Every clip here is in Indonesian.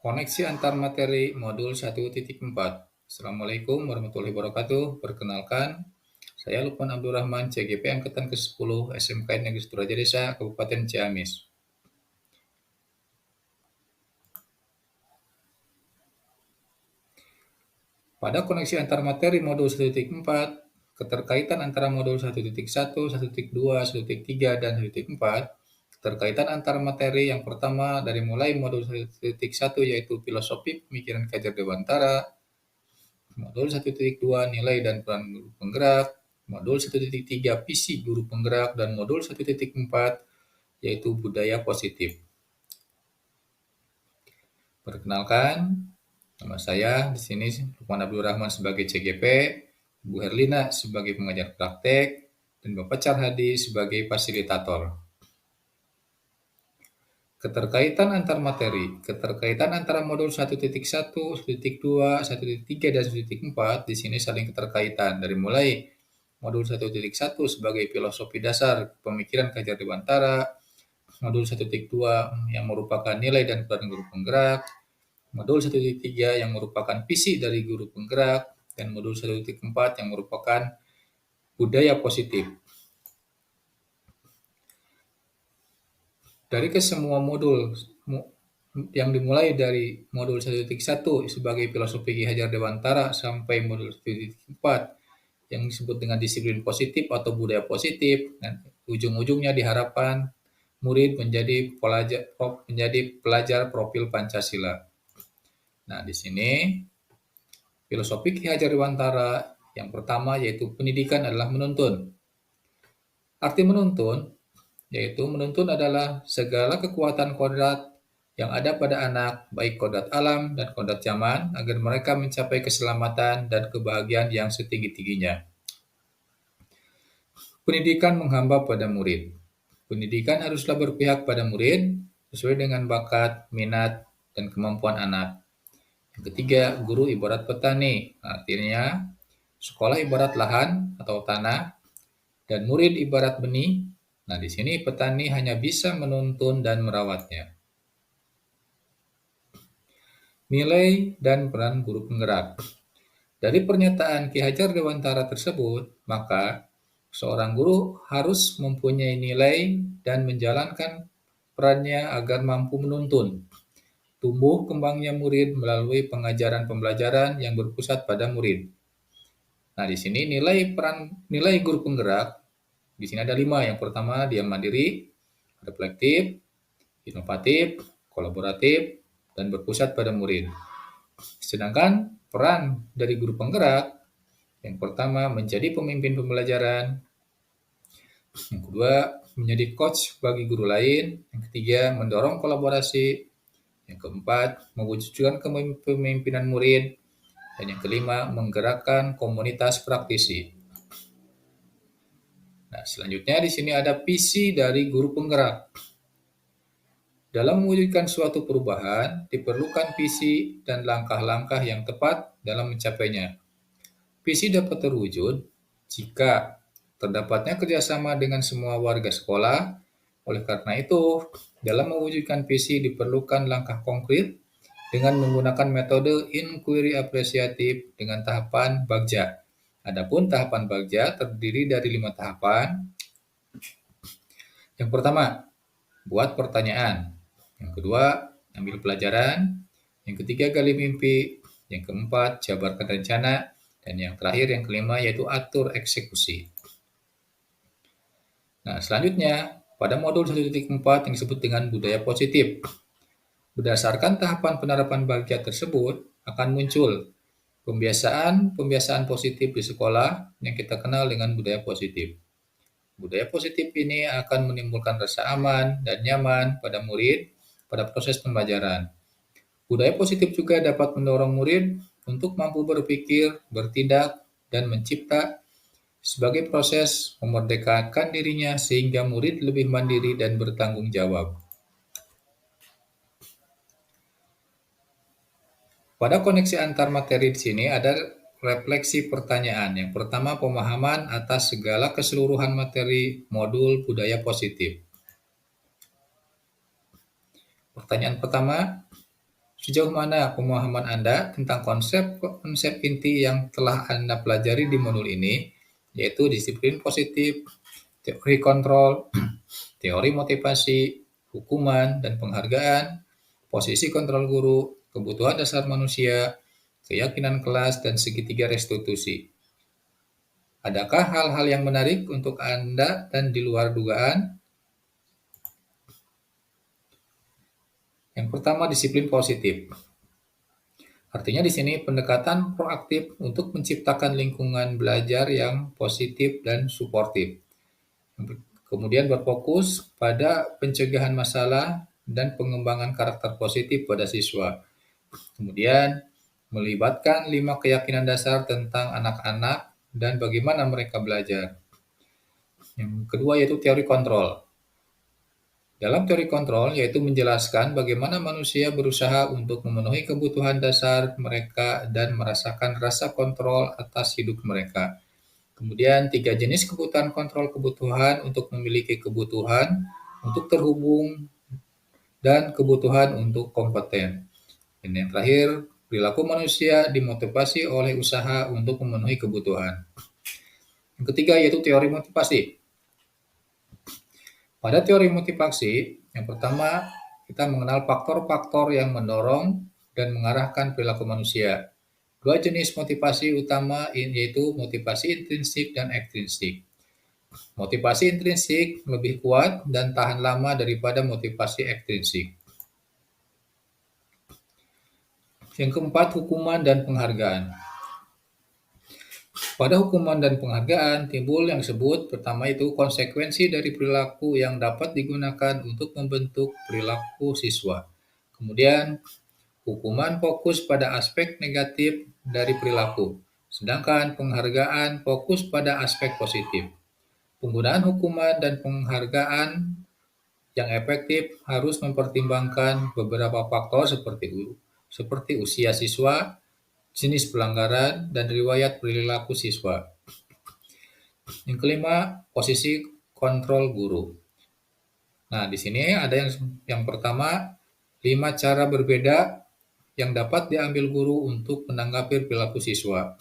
Koneksi antar materi modul 1.4. Assalamualaikum warahmatullahi wabarakatuh. Perkenalkan, saya Lukman Abdurrahman, CGP Angkatan ke-10 SMK Negeri Suraja Desa, Kabupaten Ciamis. Pada koneksi antar materi modul 1.4, keterkaitan antara modul 1.1, 1.2, 1.3, dan 1.4, keterkaitan antar materi yang pertama dari mulai modul 1.1 yaitu filosofi pemikiran Kajar Dewantara, modul 1.2 nilai dan peran guru penggerak, modul 1.3 visi guru penggerak, dan modul 1.4 yaitu budaya positif. Perkenalkan, nama saya di sini Lukman Abdurrahman sebagai CGP, Bu Herlina sebagai pengajar praktek, dan Bapak Charhadi sebagai fasilitator. Keterkaitan antar materi. Keterkaitan antara modul 1.1, 1.2, 1.3, dan 1.4 di sini saling keterkaitan dari mulai modul 1.1 sebagai filosofi dasar pemikiran Kajar Dewantara, modul 1.2 yang merupakan nilai dan peran guru penggerak, modul 1.3 yang merupakan visi dari guru penggerak, dan modul 1.4 yang merupakan budaya positif. Dari kesemua modul yang dimulai dari modul 1.1 sebagai filosofi Ki Hajar Dewantara sampai modul 1.4 yang disebut dengan disiplin positif atau budaya positif, dan ujung-ujungnya diharapkan murid menjadi pelajar profil Pancasila. Nah, di sini filosofi Ki Hajar Dewantara yang pertama yaitu pendidikan adalah menuntun. Arti menuntun yaitu menuntun adalah segala kekuatan kodrat yang ada pada anak, baik kodrat alam dan kodrat zaman, agar mereka mencapai keselamatan dan kebahagiaan yang setinggi-tingginya. Pendidikan menghamba pada murid. Pendidikan haruslah berpihak pada murid sesuai dengan bakat, minat, dan kemampuan anak. Yang ketiga, guru ibarat petani. Artinya, sekolah ibarat lahan atau tanah, dan murid ibarat benih. Nah, di sini petani hanya bisa menuntun dan merawatnya. Nilai dan peran guru penggerak. Dari pernyataan Ki Hajar Dewantara tersebut, maka seorang guru harus mempunyai nilai dan menjalankan perannya agar mampu menuntun tumbuh kembangnya murid melalui pengajaran pembelajaran yang berpusat pada murid. Nah, di sini nilai guru penggerak di sini ada 5. Yang pertama, dia mandiri, reflektif, inovatif, kolaboratif, dan berpusat pada murid. Sedangkan peran dari guru penggerak, yang pertama menjadi pemimpin pembelajaran, yang kedua menjadi coach bagi guru lain, yang ketiga mendorong kolaborasi, yang keempat mewujudkan kepemimpinan murid, dan yang kelima menggerakkan komunitas praktisi. Nah, selanjutnya di sini ada visi dari guru penggerak. Dalam mewujudkan suatu perubahan, diperlukan visi dan langkah-langkah yang tepat dalam mencapainya. Visi dapat terwujud jika terdapatnya kerjasama dengan semua warga sekolah. Oleh karena itu, dalam mewujudkan visi diperlukan langkah konkret dengan menggunakan metode inquiry apresiatif dengan tahapan bagja. Adapun tahapan bagja terdiri dari 5 tahapan. Yang pertama, buat pertanyaan. Yang kedua, ambil pelajaran. Yang ketiga, gali mimpi. Yang keempat, jabarkan rencana. Dan yang terakhir, yang kelima, yaitu atur eksekusi. Nah, selanjutnya, pada modul 1.4 yang disebut dengan budaya positif. Berdasarkan tahapan penerapan bagja tersebut, akan muncul pembiasaan positif di sekolah yang kita kenal dengan budaya positif. Budaya positif ini akan menimbulkan rasa aman dan nyaman pada murid pada proses pembelajaran. Budaya positif juga dapat mendorong murid untuk mampu berpikir, bertindak, dan mencipta sebagai proses memerdekakan dirinya sehingga murid lebih mandiri dan bertanggung jawab. Pada koneksi antar materi di sini ada refleksi pertanyaan. Yang pertama, pemahaman atas segala keseluruhan materi modul budaya positif. Pertanyaan pertama, Sejauh mana pemahaman Anda tentang konsep-konsep inti yang telah Anda pelajari di modul ini, yaitu disiplin positif, teori kontrol, teori motivasi, hukuman dan penghargaan, posisi kontrol guru, kebutuhan dasar manusia, keyakinan kelas, dan segitiga restitusi. Adakah hal-hal yang menarik untuk Anda dan di luar dugaan? Yang pertama, disiplin positif. Artinya di sini pendekatan proaktif untuk menciptakan lingkungan belajar yang positif dan suportif. Kemudian berfokus pada pencegahan masalah dan pengembangan karakter positif pada siswa. Kemudian melibatkan 5 keyakinan dasar tentang anak-anak dan bagaimana mereka belajar. Yang kedua yaitu teori kontrol. Dalam teori kontrol yaitu menjelaskan bagaimana manusia berusaha untuk memenuhi kebutuhan dasar mereka dan merasakan rasa kontrol atas hidup mereka. Kemudian 3 jenis kebutuhan kontrol kebutuhan untuk memiliki kebutuhan, untuk terhubung, dan kebutuhan untuk kompeten. Dan yang terakhir, perilaku manusia dimotivasi oleh usaha untuk memenuhi kebutuhan. Yang ketiga yaitu teori motivasi. Pada teori motivasi, yang pertama kita mengenal faktor-faktor yang mendorong dan mengarahkan perilaku manusia. 2 jenis motivasi utama yaitu motivasi intrinsik dan ekstrinsik. Motivasi intrinsik lebih kuat dan tahan lama daripada motivasi ekstrinsik. Yang keempat, hukuman dan penghargaan. Pada hukuman dan penghargaan timbul yang disebut pertama itu konsekuensi dari perilaku yang dapat digunakan untuk membentuk perilaku siswa. Kemudian hukuman fokus pada aspek negatif dari perilaku, sedangkan penghargaan fokus pada aspek positif. Penggunaan hukuman dan penghargaan yang efektif harus mempertimbangkan beberapa faktor seperti usia siswa, jenis pelanggaran, dan riwayat perilaku siswa. Yang kelima, posisi kontrol guru. Nah, di sini ada yang pertama, 5 cara berbeda yang dapat diambil guru untuk menanggapi perilaku siswa.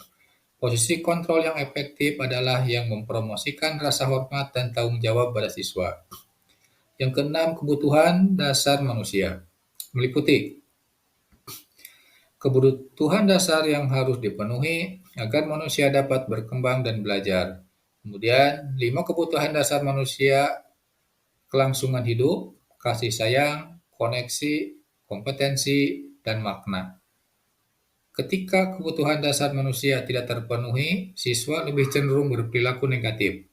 Posisi kontrol yang efektif adalah yang mempromosikan rasa hormat dan tanggung jawab pada siswa. Yang keenam, kebutuhan dasar manusia. Meliputi kebutuhan dasar yang harus dipenuhi agar manusia dapat berkembang dan belajar. Kemudian, 5 kebutuhan dasar manusia: kelangsungan hidup, kasih sayang, koneksi, kompetensi, dan makna. Ketika kebutuhan dasar manusia tidak terpenuhi, siswa lebih cenderung berperilaku negatif.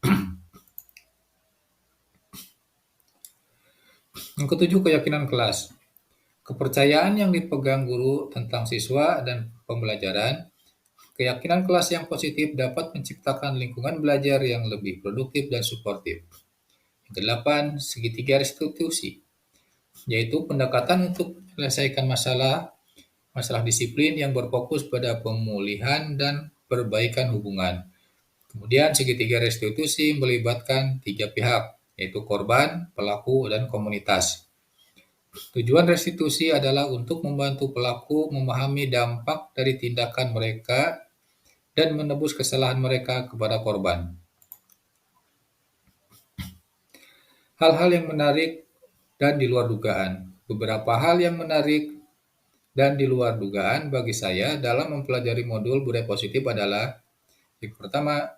Yang ketujuh, keyakinan kelas. Kepercayaan yang dipegang guru tentang siswa dan pembelajaran. Keyakinan kelas yang positif dapat menciptakan lingkungan belajar yang lebih produktif dan suportif. Yang kedelapan, segitiga restitusi, yaitu pendekatan untuk menyelesaikan masalah disiplin yang berfokus pada pemulihan dan perbaikan hubungan. Kemudian segitiga restitusi melibatkan 3 pihak, yaitu korban, pelaku, dan komunitas. Tujuan restitusi adalah untuk membantu pelaku memahami dampak dari tindakan mereka dan menebus kesalahan mereka kepada korban. Hal-hal yang menarik dan di luar dugaan. Beberapa hal yang menarik dan di luar dugaan bagi saya dalam mempelajari modul budaya positif adalah yang pertama,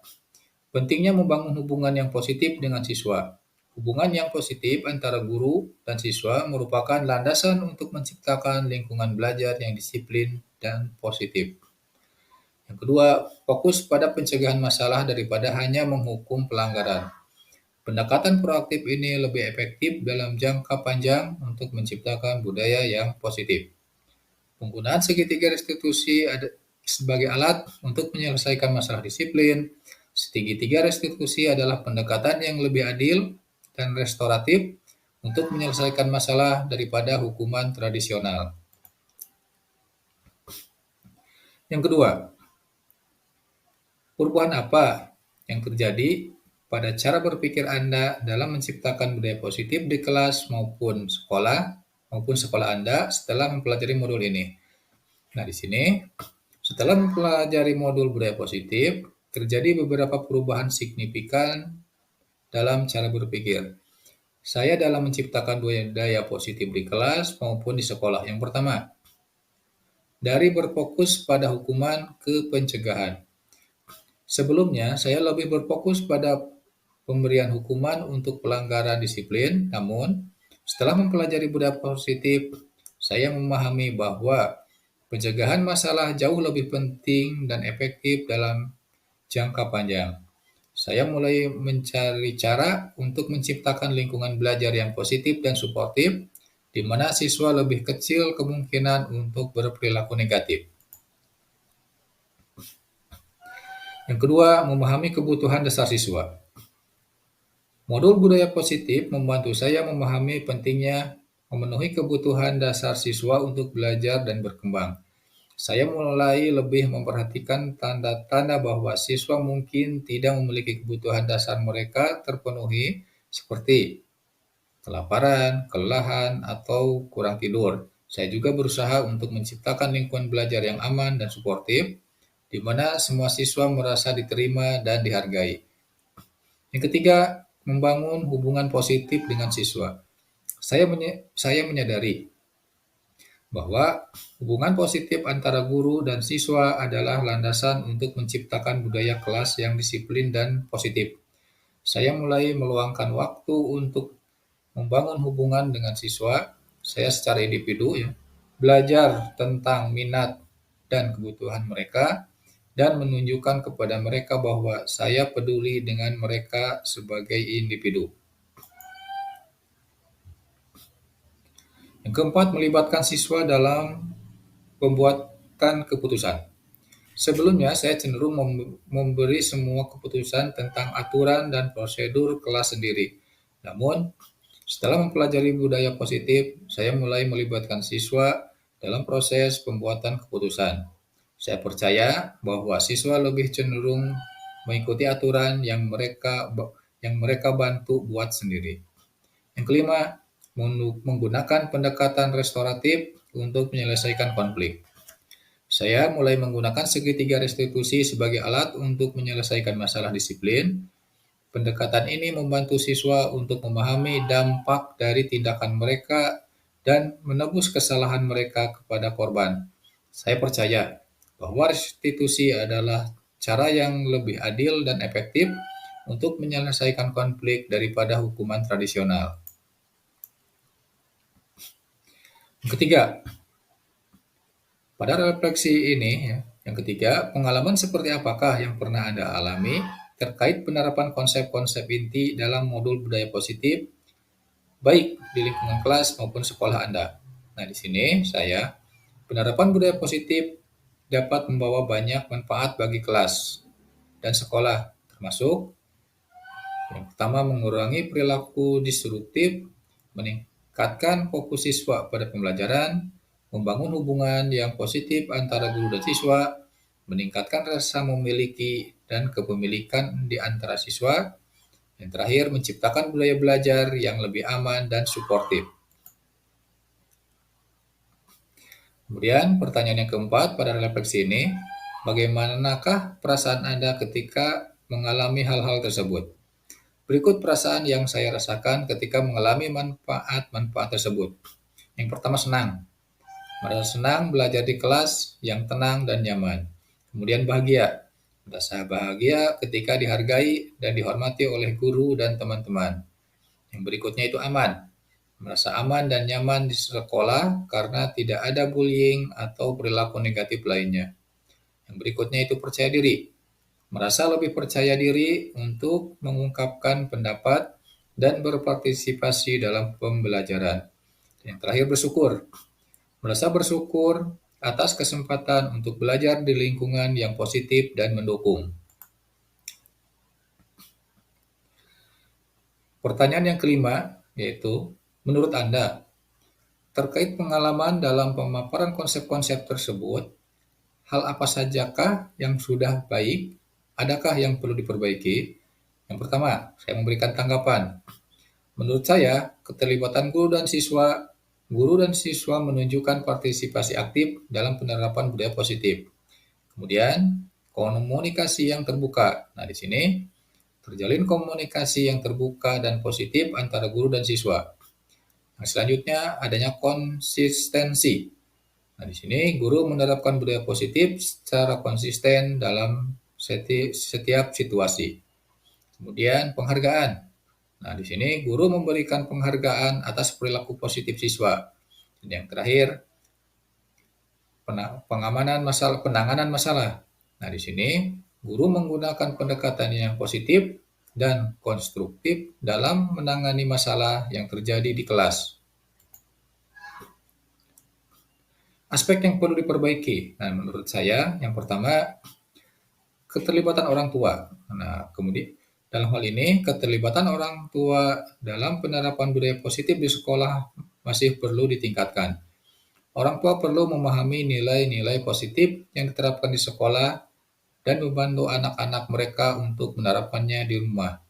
pentingnya membangun hubungan yang positif dengan siswa. Hubungan yang positif antara guru dan siswa merupakan landasan untuk menciptakan lingkungan belajar yang disiplin dan positif. Yang kedua, fokus pada pencegahan masalah daripada hanya menghukum pelanggaran. Pendekatan proaktif ini lebih efektif dalam jangka panjang untuk menciptakan budaya yang positif. Penggunaan segitiga restitusi sebagai alat untuk menyelesaikan masalah disiplin. Segitiga restitusi adalah pendekatan yang lebih adil dan restoratif untuk menyelesaikan masalah daripada hukuman tradisional. Yang kedua, perubahan apa yang terjadi pada cara berpikir Anda dalam menciptakan budaya positif di kelas maupun sekolah maupun sekolah Anda setelah mempelajari modul ini. Nah, di sini setelah mempelajari modul budaya positif, terjadi beberapa perubahan signifikan dalam cara berpikir saya dalam menciptakan budaya positif di kelas maupun di sekolah. Yang pertama, dari berfokus pada hukuman ke pencegahan. Sebelumnya, saya lebih berfokus pada pemberian hukuman untuk pelanggaran disiplin, namun setelah mempelajari budaya positif, saya memahami bahwa pencegahan masalah jauh lebih penting dan efektif dalam jangka panjang. Saya mulai mencari cara untuk menciptakan lingkungan belajar yang positif dan suportif, di mana siswa lebih kecil kemungkinan untuk berperilaku negatif. Yang kedua, memahami kebutuhan dasar siswa. Modul budaya positif membantu saya memahami pentingnya memenuhi kebutuhan dasar siswa untuk belajar dan berkembang. Saya mulai lebih memperhatikan tanda-tanda bahwa siswa mungkin tidak memiliki kebutuhan dasar mereka terpenuhi seperti kelaparan, kelelahan, atau kurang tidur. Saya juga berusaha untuk menciptakan lingkungan belajar yang aman dan suportif, di mana semua siswa merasa diterima dan dihargai. Yang ketiga, membangun hubungan positif dengan siswa. Saya menyadari bahwa hubungan positif antara guru dan siswa adalah landasan untuk menciptakan budaya kelas yang disiplin dan positif. Saya mulai meluangkan waktu untuk membangun hubungan dengan siswa, saya secara individu ya, belajar tentang minat dan kebutuhan mereka, dan menunjukkan kepada mereka bahwa saya peduli dengan mereka sebagai individu. Yang keempat, melibatkan siswa dalam pembuatan keputusan. Sebelumnya, saya cenderung memberi semua keputusan tentang aturan dan prosedur kelas sendiri. Namun, setelah mempelajari budaya positif, saya mulai melibatkan siswa dalam proses pembuatan keputusan. Saya percaya bahwa siswa lebih cenderung mengikuti aturan yang mereka bantu buat sendiri. Yang kelima, menggunakan pendekatan restoratif untuk menyelesaikan konflik. Saya mulai menggunakan segitiga restitusi sebagai alat untuk menyelesaikan masalah disiplin. Pendekatan ini membantu siswa untuk memahami dampak dari tindakan mereka dan menebus kesalahan mereka kepada korban. Saya percaya bahwa restitusi adalah cara yang lebih adil dan efektif untuk menyelesaikan konflik daripada hukuman tradisional. Yang ketiga, pada refleksi ini, yang ketiga, pengalaman seperti apakah yang pernah Anda alami terkait penerapan konsep-konsep inti dalam modul budaya positif, baik di lingkungan kelas maupun sekolah Anda. Nah, di sini penerapan budaya positif dapat membawa banyak manfaat bagi kelas dan sekolah, termasuk yang pertama mengurangi perilaku disruptif, meningkatkan fokus siswa pada pembelajaran, membangun hubungan yang positif antara guru dan siswa, meningkatkan rasa memiliki dan kepemilikan di antara siswa, yang terakhir menciptakan budaya belajar yang lebih aman dan suportif. Kemudian pertanyaan yang keempat pada refleksi ini, bagaimanakah perasaan Anda ketika mengalami hal-hal tersebut? Berikut perasaan yang saya rasakan ketika mengalami manfaat-manfaat tersebut. Yang pertama, senang. Merasa senang belajar di kelas yang tenang dan nyaman. Kemudian bahagia. Merasa bahagia ketika dihargai dan dihormati oleh guru dan teman-teman. Yang berikutnya itu aman. Merasa aman dan nyaman di sekolah karena tidak ada bullying atau perilaku negatif lainnya. Yang berikutnya itu percaya diri. Merasa lebih percaya diri untuk mengungkapkan pendapat dan berpartisipasi dalam pembelajaran. Yang terakhir bersyukur. Merasa bersyukur atas kesempatan untuk belajar di lingkungan yang positif dan mendukung. Pertanyaan yang kelima yaitu, menurut Anda, terkait pengalaman dalam pemaparan konsep-konsep tersebut, hal apa sajakah yang sudah baik? Adakah yang perlu diperbaiki? Yang pertama, saya memberikan tanggapan. Menurut saya, keterlibatan guru dan siswa guru dan siswa menunjukkan partisipasi aktif dalam penerapan budaya positif. Kemudian, komunikasi yang terbuka. Nah, di sini terjalin komunikasi yang terbuka dan positif antara guru dan siswa. Nah, selanjutnya adanya konsistensi. Nah, di sini guru menerapkan budaya positif secara konsisten dalam setiap situasi. Kemudian pengargaan. Nah, di sini guru memberikan penghargaan atas perilaku positif siswa. Dan yang terakhir, penanganan masalah. Nah, di sini guru menggunakan pendekatan yang positif dan konstruktif dalam menangani masalah yang terjadi di kelas. Aspek yang perlu diperbaiki. Nah, menurut saya yang pertama keterlibatan orang tua. Nah, kemudian dalam hal ini keterlibatan orang tua dalam penerapan budaya positif di sekolah masih perlu ditingkatkan. Orang tua perlu memahami nilai-nilai positif yang diterapkan di sekolah dan membantu anak-anak mereka untuk menerapkannya di rumah.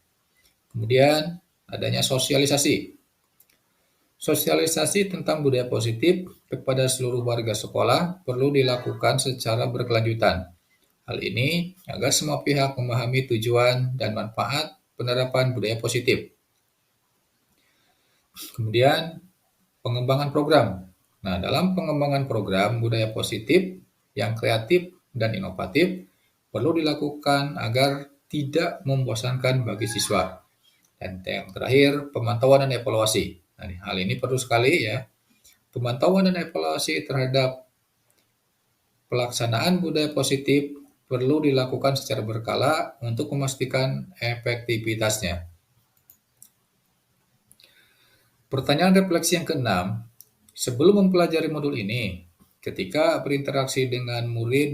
Kemudian adanya sosialisasi. Sosialisasi tentang budaya positif kepada seluruh warga sekolah perlu dilakukan secara berkelanjutan. Hal ini agar semua pihak memahami tujuan dan manfaat penerapan budaya positif. Kemudian pengembangan program. Nah, dalam pengembangan program budaya positif yang kreatif dan inovatif perlu dilakukan agar tidak membosankan bagi siswa. Dan yang terakhir, pemantauan dan evaluasi. Nah, hal ini perlu sekali ya. Pemantauan dan evaluasi terhadap pelaksanaan budaya positif perlu dilakukan secara berkala untuk memastikan efektivitasnya. Pertanyaan refleksi yang keenam, sebelum mempelajari modul ini, ketika berinteraksi dengan murid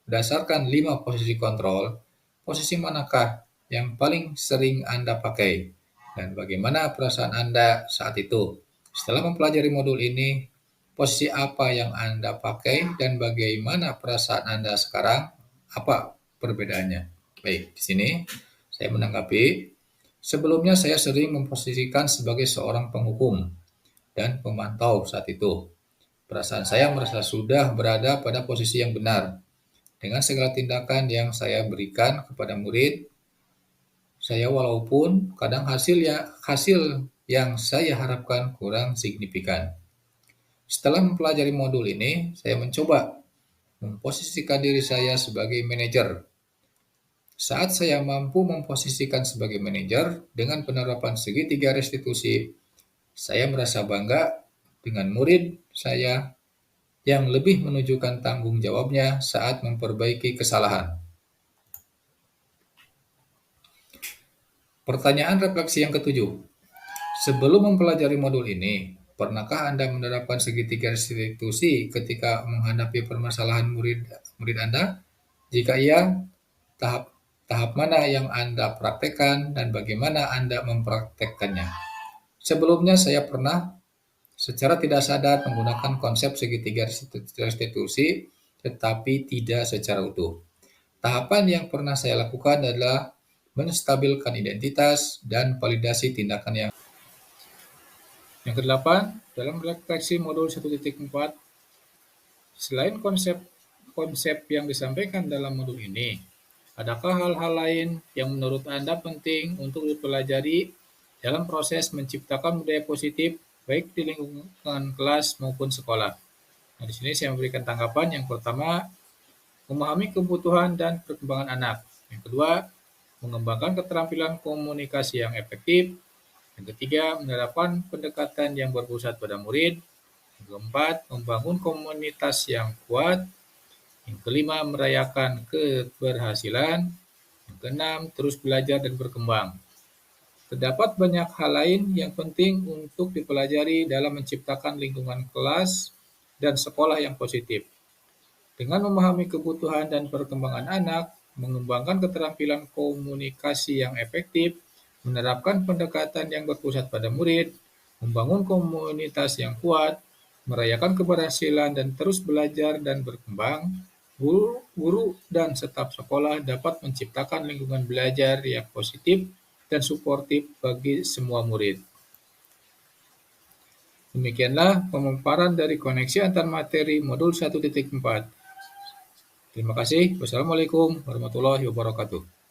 berdasarkan 5 posisi kontrol, posisi manakah yang paling sering Anda pakai? Dan bagaimana perasaan Anda saat itu? Setelah mempelajari modul ini, posisi apa yang Anda pakai dan bagaimana perasaan Anda sekarang? Apa perbedaannya? Baik, di sini saya menanggapi. Sebelumnya saya sering memposisikan sebagai seorang penghukum dan pemantau saat itu. Perasaan saya merasa sudah berada pada posisi yang benar. Dengan segala tindakan yang saya berikan kepada murid, saya walaupun kadang hasil yang saya harapkan kurang signifikan. Setelah mempelajari modul ini, saya mencoba memposisikan diri saya sebagai manajer. Saat saya mampu memposisikan sebagai manajer dengan penerapan segitiga restitusi, saya merasa bangga dengan murid saya yang lebih menunjukkan tanggung jawabnya saat memperbaiki kesalahan. Pertanyaan refleksi yang ketujuh. Sebelum mempelajari modul ini, pernahkah Anda menerapkan segitiga restitusi ketika menghadapi permasalahan murid Anda? Jika iya, tahap mana yang Anda praktekkan dan bagaimana Anda mempraktekkannya? Sebelumnya saya pernah secara tidak sadar menggunakan konsep segitiga restitusi, tetapi tidak secara utuh. Tahapan yang pernah saya lakukan adalah menstabilkan identitas dan validasi tindakan yang kedelapan, dalam refleksi modul 1.4, selain konsep yang disampaikan dalam modul ini, adakah hal-hal lain yang menurut Anda penting untuk dipelajari dalam proses menciptakan budaya positif baik di lingkungan kelas maupun sekolah? Nah, di sini saya memberikan tanggapan. Yang pertama, memahami kebutuhan dan perkembangan anak. Yang kedua, mengembangkan keterampilan komunikasi yang efektif. Yang ketiga, menerapkan pendekatan yang berpusat pada murid. Yang keempat, membangun komunitas yang kuat. Yang kelima, merayakan keberhasilan. Yang keenam, terus belajar dan berkembang. Terdapat banyak hal lain yang penting untuk dipelajari dalam menciptakan lingkungan kelas dan sekolah yang positif. Dengan memahami kebutuhan dan perkembangan anak, mengembangkan keterampilan komunikasi yang efektif, menerapkan pendekatan yang berpusat pada murid, membangun komunitas yang kuat, merayakan keberhasilan dan terus belajar dan berkembang, guru dan staf sekolah dapat menciptakan lingkungan belajar yang positif dan suportif bagi semua murid. Demikianlah pemaparan dari koneksi antar materi modul 1.4. Terima kasih. Wassalamualaikum warahmatullahi wabarakatuh.